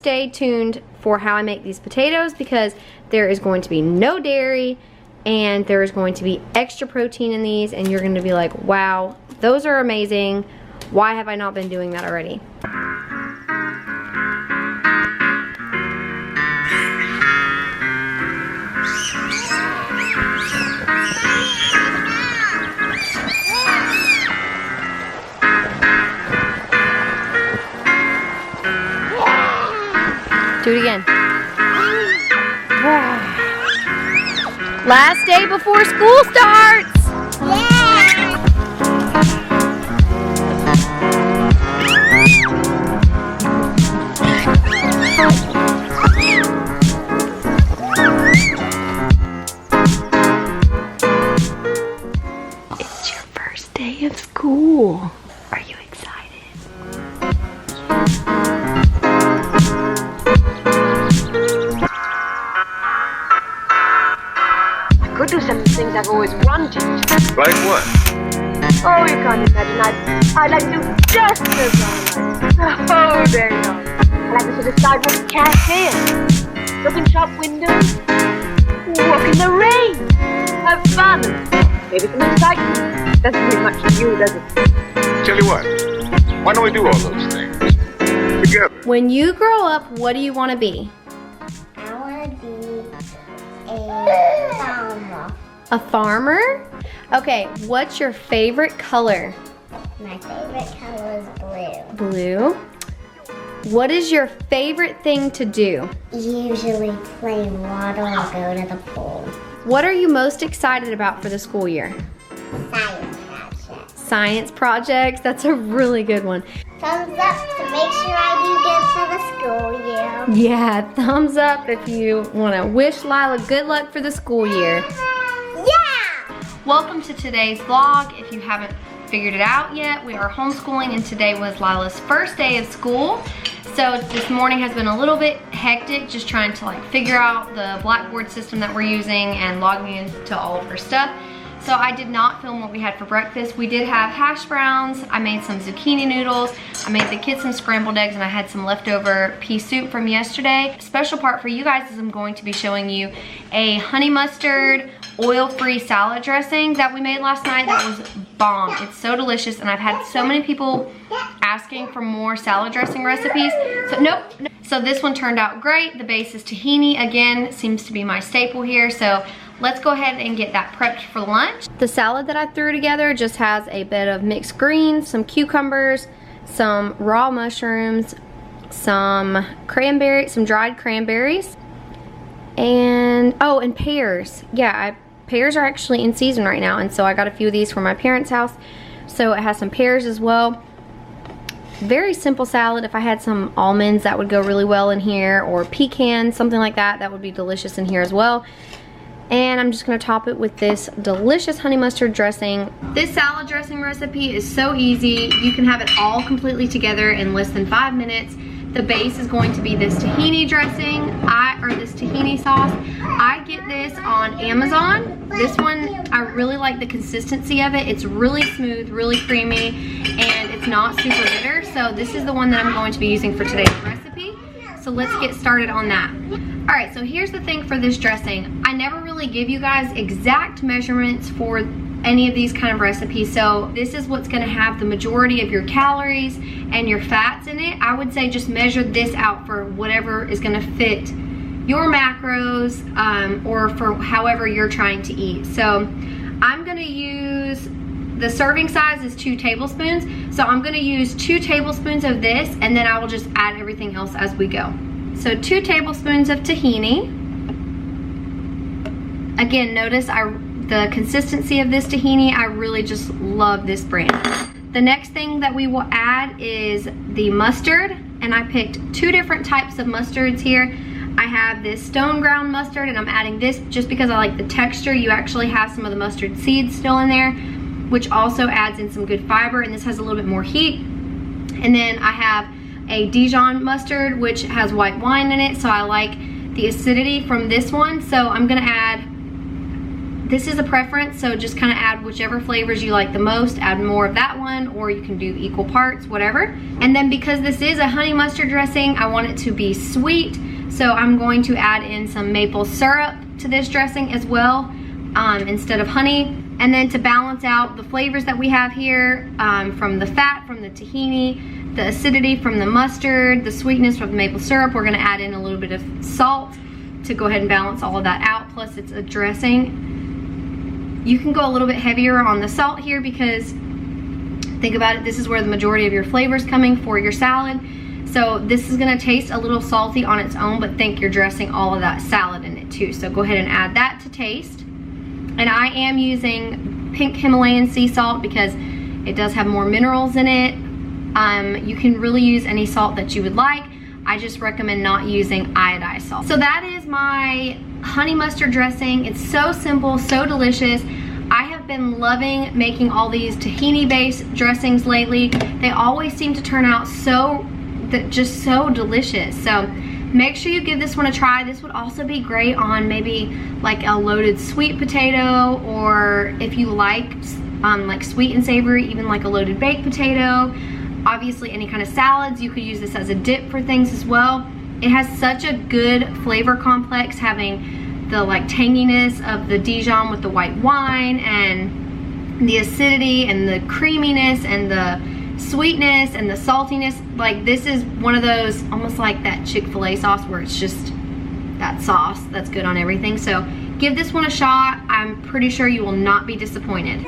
stay tuned for how I make these potatoes, because there is going to be no dairy and there is going to be extra protein in these, and you're going to be like, wow, those are amazing. Why have I not been doing that already? Do it again. Last day before school starts. Yeah. It's your first day of school. Are you excited? I could do some things I've always wanted. Like what? Oh, you can't imagine. I'd like to do just as I like. The whole day long. I'd like to sit aside with a cafe, look in shop windows, walk in the rain, have fun, maybe some excitement. Doesn't mean much to you, does it? Tell you what, why don't we do all those things together? When you grow up, what do you want to be? I want to be a farmer. A farmer? Okay, what's your favorite color? My favorite color is blue. Blue. What is your favorite thing to do? Usually play water or go to the pool. What are you most excited about for the school year? Science project. Science projects, that's a really good one. Thumbs up to make sure I do good for the school year. Yeah, thumbs up if you want to wish Lila good luck for the school year. Yeah! Welcome to today's vlog. If you haven't figured it out yet, we are homeschooling, and today was Lila's first day of school. So this morning has been a little bit hectic, just trying to like figure out the Blackboard system that we're using and logging into all of her stuff. So I did not film what we had for breakfast. We did have hash browns. I made some zucchini noodles. I made the kids some scrambled eggs, and I had some leftover pea soup from yesterday. Special part for you guys is I'm going to be showing you a honey mustard oil-free salad dressing that we made last night that was bomb. It's so delicious, and I've had so many people asking for more salad dressing recipes. So nope. So this one turned out great. The base is tahini. Again, seems to be my staple here. So let's go ahead and get that prepped for lunch. The salad that I threw together just has a bit of mixed greens, some cucumbers, some raw mushrooms, some cranberry, some dried cranberries, and oh, and pears. Yeah, pears are actually in season right now, and so I got a few of these from my parents' house. So it has some pears as well. Very simple salad. If I had some almonds, that would go really well in here, or pecans, something like that. That would be delicious in here as well. And I'm just gonna top it with this delicious honey mustard dressing. This salad dressing recipe is so easy. You can have it all completely together in less than 5 minutes. The base is going to be this tahini dressing, or this tahini sauce. I get this on Amazon. This one, I really like the consistency of it. It's really smooth, really creamy, and it's not super bitter. So this is the one that I'm going to be using for today's recipe. So let's get started on that. All right, so here's the thing for this dressing. I never really give you guys exact measurements for any of these kind of recipes. So this is what's gonna have the majority of your calories and your fats in it. I would say just measure this out for whatever is gonna fit your macros, or for however you're trying to eat. So I'm gonna use, the serving size is 2 tablespoons. So I'm gonna use 2 tablespoons of this, and then I will just add everything else as we go. So 2 tablespoons of tahini. Again, notice the consistency of this tahini. I really just love this brand. The next thing that we will add is the mustard, and I picked 2 different types of mustards here. I have this stone ground mustard, and I'm adding this just because I like the texture. You actually have some of the mustard seeds still in there, which also adds in some good fiber, and this has a little bit more heat. And then I have a Dijon mustard, which has white wine in it, so I like the acidity from this one. So I'm gonna add This is a preference, so just kind of add whichever flavors you like the most, add more of that one, or you can do equal parts, whatever. And then because this is a honey mustard dressing, I want it to be sweet, so I'm going to add in some maple syrup to this dressing as well, instead of honey. And then to balance out the flavors that we have here, from the fat, from the tahini, the acidity from the mustard, the sweetness from the maple syrup, we're gonna add in a little bit of salt to go ahead and balance all of that out, plus it's a dressing. You can go a little bit heavier on the salt here because, think about it, this is where the majority of your flavor is coming for your salad. So this is gonna taste a little salty on its own, but think you're dressing all of that salad in it too. So go ahead and add that to taste. And I am using pink Himalayan sea salt because it does have more minerals in it. You can really use any salt that you would like. I just recommend not using iodized salt. So that is my honey mustard dressing. It's so simple, so delicious. I have been loving making all these tahini based dressings lately. They always seem to turn out just so delicious. So make sure you give this one a try. This would also be great on maybe like a loaded sweet potato, or if you like sweet and savory, even like a loaded baked potato. Obviously any kind of salads, you could use this as a dip for things as well. It has such a good flavor complex, having the like tanginess of the Dijon with the white wine, and the acidity and the creaminess and the sweetness and the saltiness. Like, this is one of those, almost like that Chick-fil-A sauce where it's just that sauce that's good on everything. So give this one a shot. I'm pretty sure you will not be disappointed.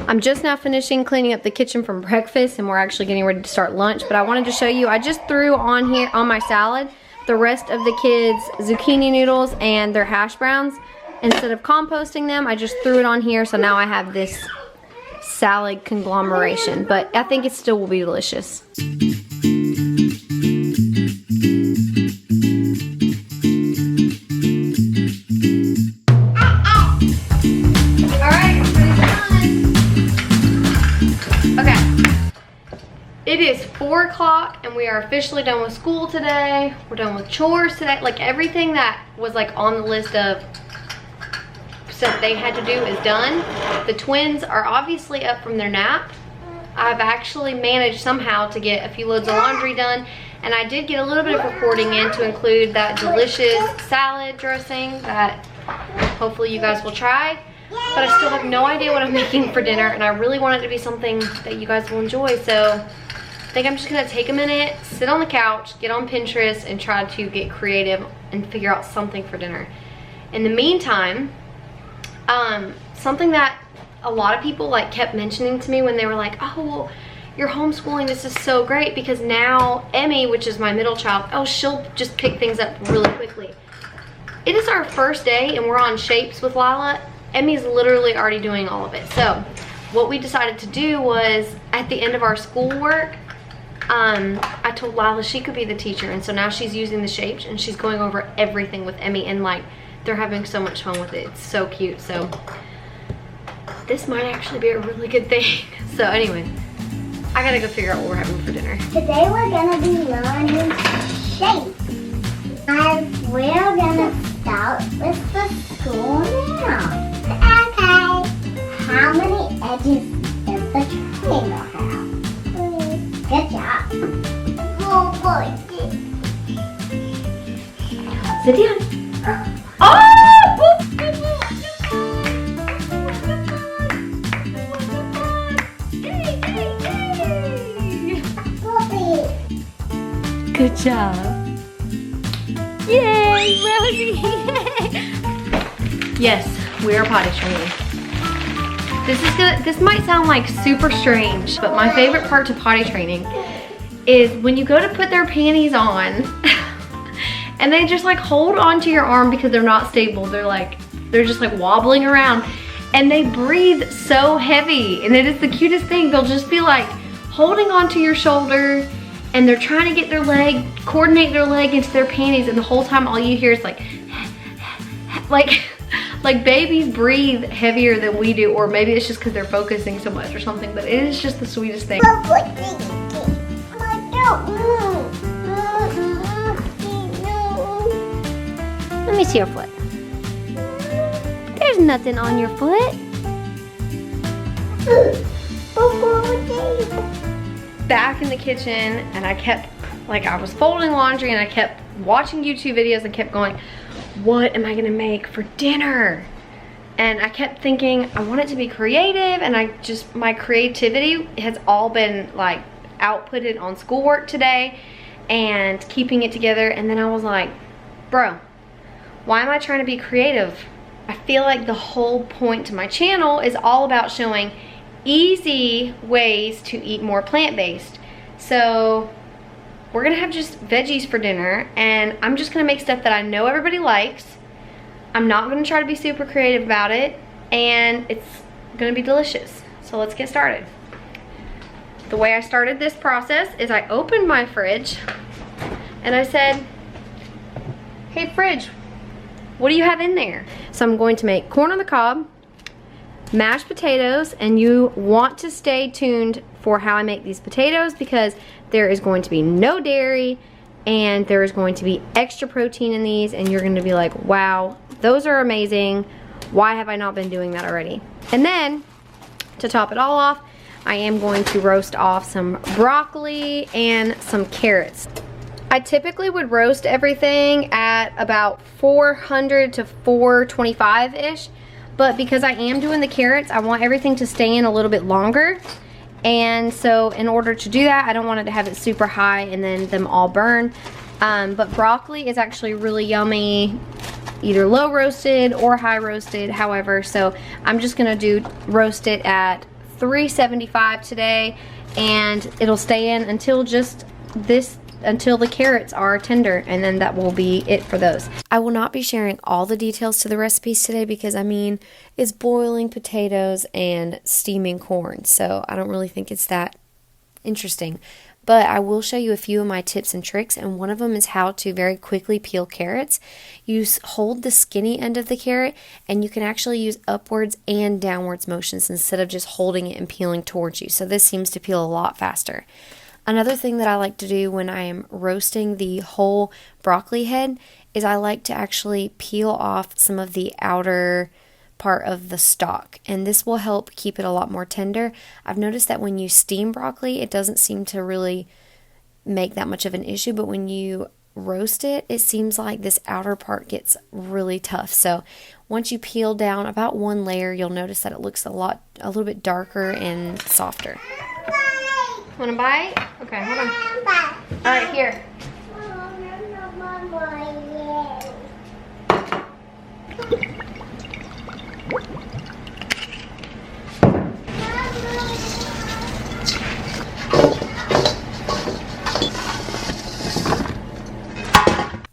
I'm just now finishing cleaning up the kitchen from breakfast, and we're actually getting ready to start lunch, but I wanted to show you, I just threw on here on my salad the rest of the kids' zucchini noodles and their hash browns. Instead of composting them, I just threw it on here, so now I have this salad conglomeration, but I think it still will be delicious. It is 4 o'clock and we are officially done with school today. We're done with chores today. Like, everything that was like on the list of stuff they had to do is done. The twins are obviously up from their nap. I've actually managed somehow to get a few loads of laundry done, and I did get a little bit of recording in to include that delicious salad dressing that hopefully you guys will try. But I still have no idea what I'm making for dinner, and I really want it to be something that you guys will enjoy. So I think I'm just gonna take a minute, sit on the couch, get on Pinterest, and try to get creative and figure out something for dinner. In the meantime, something that a lot of people like kept mentioning to me when they were like, oh, well, you're homeschooling, this is so great, because now Emmy, which is my middle child, oh, she'll just pick things up really quickly. It is our first day and we're on shapes with Lila. Emmy's literally already doing all of it. So what we decided to do was, at the end of our schoolwork, I told Lila she could be the teacher, and so now she's using the shapes and she's going over everything with Emmy, and like, they're having so much fun with it. It's so cute. So this might actually be a really good thing. So anyway, I gotta go figure out what we're having for dinner. Today we're gonna be learning shapes. And we're gonna start with the school now. Okay. How many edges does the triangle have? Good job. Oh boy. Sit down. Oh! Good job. Yay, Rosie! Yes, we are potty training. This might sound like super strange, but my favorite part to potty training is when you go to put their panties on and they just like hold onto your arm because they're not stable. They're just like wobbling around, and they breathe so heavy, and it is the cutest thing. They'll just be like holding onto your shoulder, and they're trying to get their leg, coordinate their leg into their panties, and the whole time all you hear is like babies breathe heavier than we do, or maybe it's just because they're focusing so much or something, but it is just the sweetest thing. Let me see your foot. There's There's nothing on your foot. Back in the kitchen, and I kept, like, I was folding laundry and I kept watching YouTube videos and kept going, what am I gonna make for dinner? And I kept thinking, I want it to be creative, and my creativity has all been like outputted on schoolwork today and keeping it together. And then I was like, bro, why am I trying to be creative? I feel like the whole point to my channel is all about showing easy ways to eat more plant-based. So we're gonna have just veggies for dinner, and I'm just gonna make stuff that I know everybody likes. I'm not gonna try to be super creative about it, and it's gonna be delicious. So let's get started. The way I started this process is I opened my fridge and I said, hey fridge, what do you have in there? So I'm going to make corn on the cob, mashed potatoes, and you want to stay tuned for how I make these potatoes because there is going to be no dairy and there is going to be extra protein in these, and you're going to be like, wow, those are amazing. Why have I not been doing that already? And then to top it all off, I am going to roast off some broccoli and some carrots. I typically would roast everything at about 400 to 425-ish, but because I am doing the carrots, I want everything to stay in a little bit longer. And so in order to do that, I don't want it to have it super high and then them all burn. But broccoli is actually really yummy, either low roasted or high roasted, however. So I'm just gonna roast it at 375 today, and it'll stay in until until the carrots are tender, and then that will be it for those. I will not be sharing all the details to the recipes today because, I mean, it's boiling potatoes and steaming corn, so I don't really think it's that interesting. But I will show you a few of my tips and tricks, and one of them is how to very quickly peel carrots. You hold the skinny end of the carrot, and you can actually use upwards and downwards motions instead of just holding it and peeling towards you. So this seems to peel a lot faster. Another thing that I like to do when I am roasting the whole broccoli head is I like to actually peel off some of the outer part of the stalk, and this will help keep it a lot more tender. I've noticed that when you steam broccoli, it doesn't seem to really make that much of an issue, but when you roast it, it seems like this outer part gets really tough. So once you peel down about one layer, you'll notice that it looks a little bit darker and softer. Want a bite? Okay, hold on. All right, here.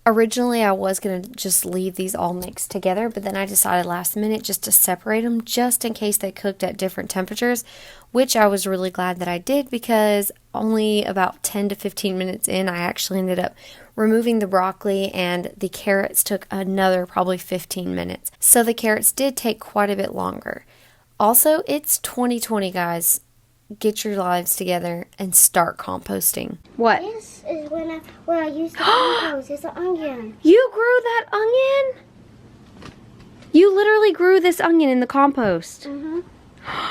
Originally, I was going to just leave these all mixed together, but then I decided last minute just to separate them just in case they cooked at different temperatures, which I was really glad that I did because only about 10 to 15 minutes in, I actually ended up removing the broccoli, and the carrots took another probably 15 minutes. So the carrots did take quite a bit longer. Also, it's 2020, guys. Get your lives together and start composting. What? This is where I used to compost. It's an onion. You grew that onion? You literally grew this onion in the compost. Mm-hmm.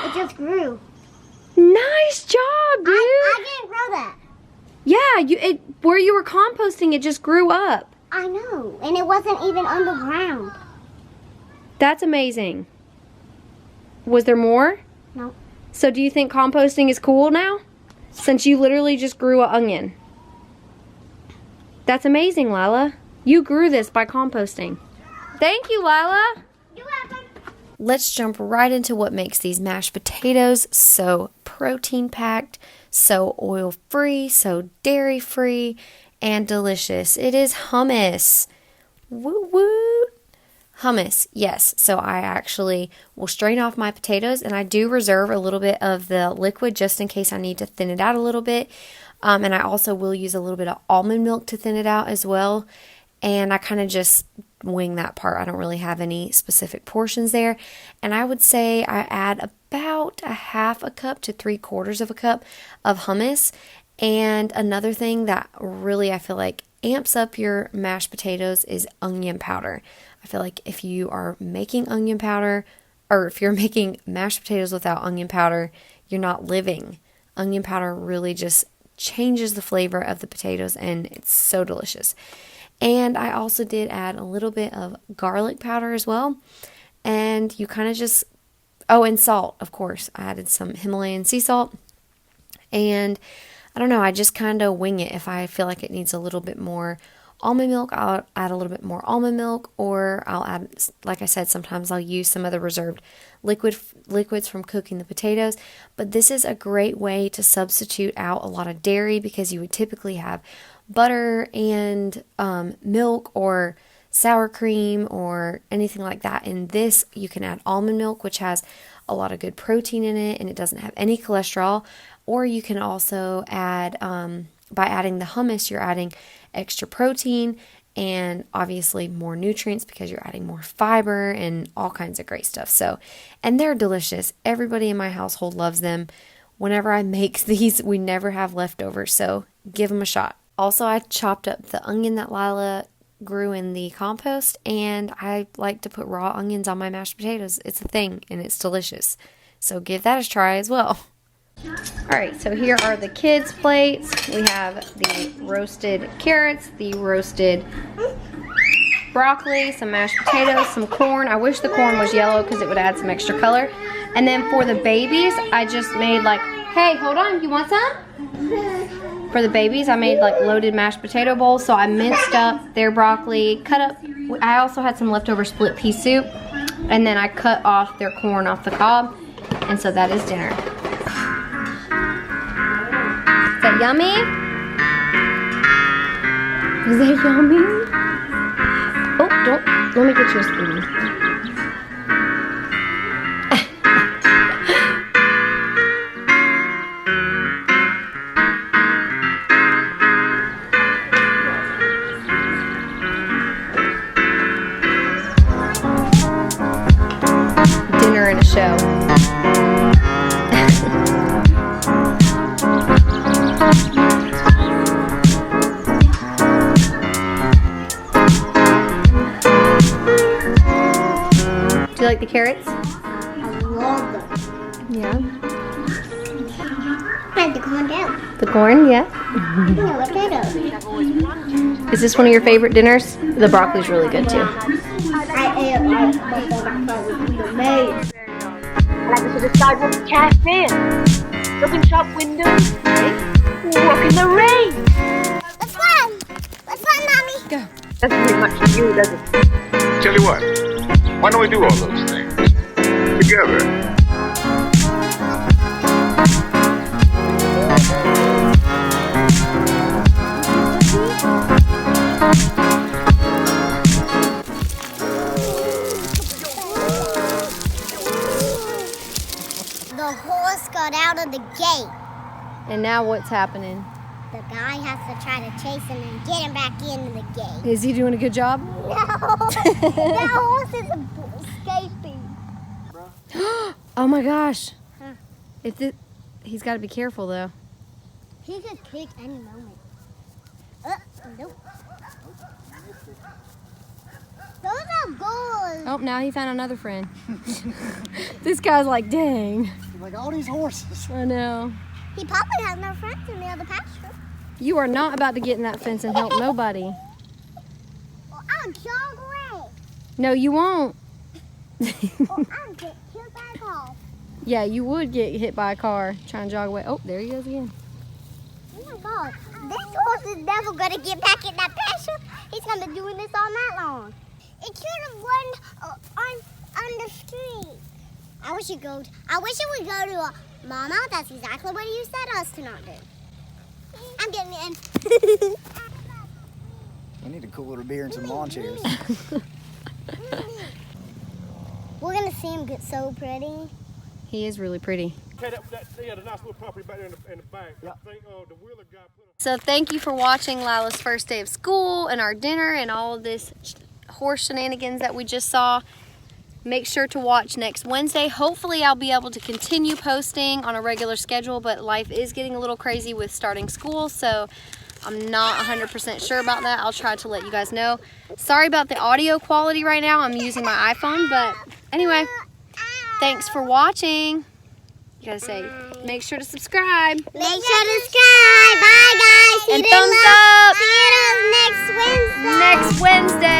It just grew. Nice job, dude. I didn't grow that. Yeah, where you were composting, it just grew up. I know, and it wasn't even underground. That's amazing. Was there more? No. So do you think composting is cool now? Since you literally just grew an onion. That's amazing, Lila. You grew this by composting. Thank you, Lila. You're welcome. Let's jump right into what makes these mashed potatoes so protein-packed, so oil-free, so dairy-free, and delicious. It is hummus. Woo woo. Hummus, yes. So I actually will strain off my potatoes, and I do reserve a little bit of the liquid just in case I need to thin it out a little bit. And I also will use a little bit of almond milk to thin it out as well. And I kind of just wing that part. I don't really have any specific portions there. And I would say I add about a half a cup to 3/4 of a cup of hummus. And another thing that really I feel like amps up your mashed potatoes is onion powder. I feel like if you are making onion powder, or if you're making mashed potatoes without onion powder, you're not living. Onion powder really just changes the flavor of the potatoes, and it's so delicious. And I also did add a little bit of garlic powder as well. And you kind of just, oh, and salt, of course. I added some Himalayan sea salt. And I don't know, I just kind of wing it. If I feel like it needs a little bit more almond milk, I'll add a little bit more almond milk, or I'll add, like I said, sometimes I'll use some of the reserved liquids from cooking the potatoes. But this is a great way to substitute out a lot of dairy, because you would typically have butter and milk or sour cream or anything like that. In this, you can add almond milk, which has a lot of good protein in it, and it doesn't have any cholesterol. Or you can also add, by adding the hummus, you're adding extra protein and obviously more nutrients, because you're adding more fiber and all kinds of great stuff. So, and they're delicious. Everybody in my household loves them. Whenever I make these, we never have leftovers, so give them a shot. Also, I chopped up the onion that Lila grew in the compost, and I like to put raw onions on my mashed potatoes. It's a thing, and it's delicious. So give that a try as well. Alright, so here are the kids' plates. We have the roasted carrots, the roasted broccoli, some mashed potatoes, some corn. I wish the corn was yellow because it would add some extra color. And then for the babies, I just made like, hey, hold on, you want some? For the babies, I made like loaded mashed potato bowls. So I minced up their broccoli, cut up, I also had some leftover split pea soup, and then I cut off their corn off the cob. And so that is dinner. Is that yummy? Is that yummy? Oh, don't, let me get you a spoon. Dinner and a show. Do you like the carrots? I love them. Yeah. And the corn down. The corn, yeah. Yeah, potatoes. Is this one of your favorite dinners? The broccoli's really good too. I ate the maize. I like to sit aside with the cafe, open shop windows, walk in the rain. Let's run! Let's run, Mommy! Go. Doesn't mean much to you, does it? Tell you what, why don't we do all those things together? The horse got out of the gate. And now what's happening? The guy has to try to chase him and get him back into the gate. Is he doing a good job? No! That horse is escaping. Oh my gosh. Huh. He's got to be careful though. He could kick any moment. Nope. Those are goals. Oh, now he found another friend. This guy's like, dang. Like all these horses. I know. He probably has no friends in the other pasture. You are not about to get in that fence and help nobody. Well, I'll jog away. No, you won't. Or I'll get killed by a car. Yeah, you would get hit by a car trying to jog away. Oh, there he goes again. Oh my God. This horse is never going to get back in that pasture. He's going to be doing this all night long. It should have run on the street. I wish it would go to Mama. That's exactly what you said us to not do. I'm getting in. We need a cooler beer and some lawn chairs. We're going to see him get so pretty. He is really pretty. Okay, the nice little property back there in the back. I think the Wheeler guy put So thank you for watching Lila's first day of school and our dinner and all of this horse shenanigans that we just saw. Make sure to watch next Wednesday. Hopefully I'll be able to continue posting on a regular schedule, but life is getting a little crazy with starting school, so I'm not 100% sure about that. I'll try to let you guys know. Sorry about the audio quality right now. I'm using my iPhone, but anyway, thanks for watching. You gotta say, make sure to subscribe. Make sure to subscribe. Bye, guys. See And you thumbs up. See you next Wednesday. Next Wednesday.